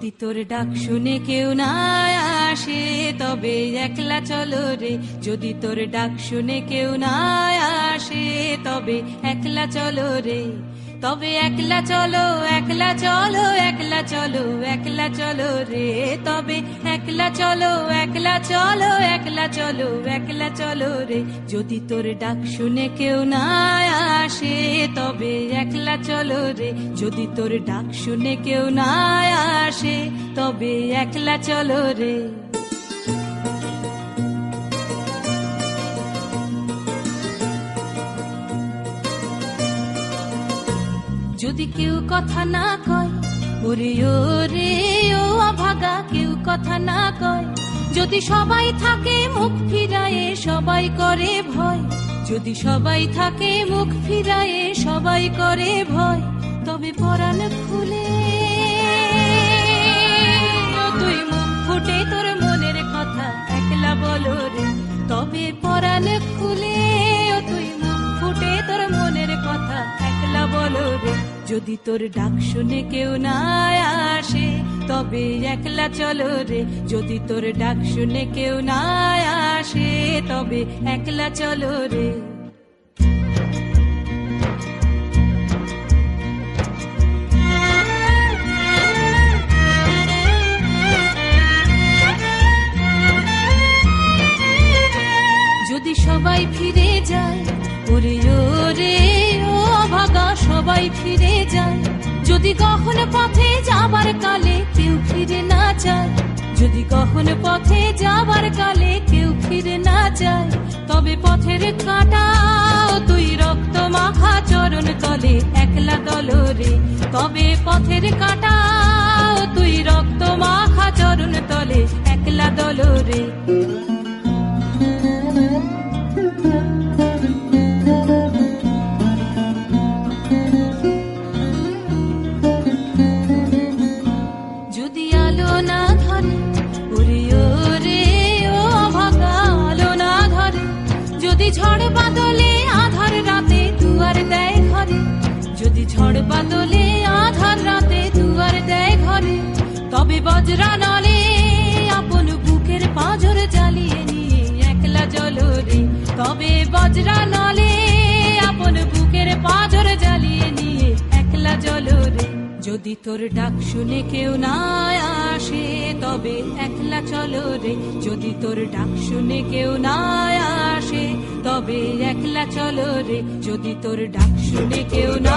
যদি তোর ডাক শুনে কেউ না আসে তবে একলা চলো রে, যদি তোর ডাক শুনে কেউ না আসে তবে একলা চলো রে, তবে একলা চলো একলা চলো একলা চলো একলা চলো রে, তবে একলা চলো একলা চলো একলা চলো একলা চলো রে, যদি তোর ডাক শুনে কেউ না আসে তবে একলা চলো রে, যদি তোর ডাক শুনে কেউ না আসে তবে একলা চলো রে। যদি কেউ কথা না কয় ওরে ওরে ও অভাগা, কেউ কথা না কয়, যদি সবাই থাকে মুখ ফিরায়ে সবাই করে ভয়, যদি সবাই থাকে মুখ ফিরায়ে সবাই করে ভয়, তবে পরাণ খুলে তুই মুখ ফুটে তোর মনের কথা একলা বলো রে, তবে পরাণ খুলে তুই মুখ ফুটে তোর মনের কথা একলা বলো রে, যদি তোর ডাক শুনে কেউ না আসে তবে একলা চলো রে, যদি তোর ডাক শুনে কেউ না আসে তবে একলা চলো রে। যদি সবাই ফিরে যায় ওরে ওরে ও ভাগা, সবাই ফিরে যায়, যদি কখন পথে যাবার কালে কেউ ফিরে না যায়, যদি কখন পথে যাবার কালে কেউ ফিরে না যায়, তবে পথের কাঁটা তুই রক্ত মাখা চরণ তলে একলা দলো রে, তবে পথের কাঁটা তুই রক্ত মাখা চরণ তলে একলা দলো রে। যদি আলো না ধরে ওরে ওরে ও ভাগা, আলো না ধরে, যদি ঝড় বাদলে আধার রাতে দুয়ার দেয় ঘরে, যদি ঝড় বাদলে আধার রাতে দুয়ার দেয় ঘরে, তবে বজ্রা নলে আপন বুকের পাঁজর জ্বালিয়ে নিয়ে একলা জ্বলো রে, তবে বজ্রা নলে আপন বুকের পাঁজর জ্বালিয়ে নিয়ে একলা জ্বলো রে, যদি তোর ডাক শুনে কেউ না আসে তবে একলা চলো রে, যদি তোর ডাক শুনে কেউ না আসে তবে একলা চলো রে, যদি তোর ডাক শুনে কেউ না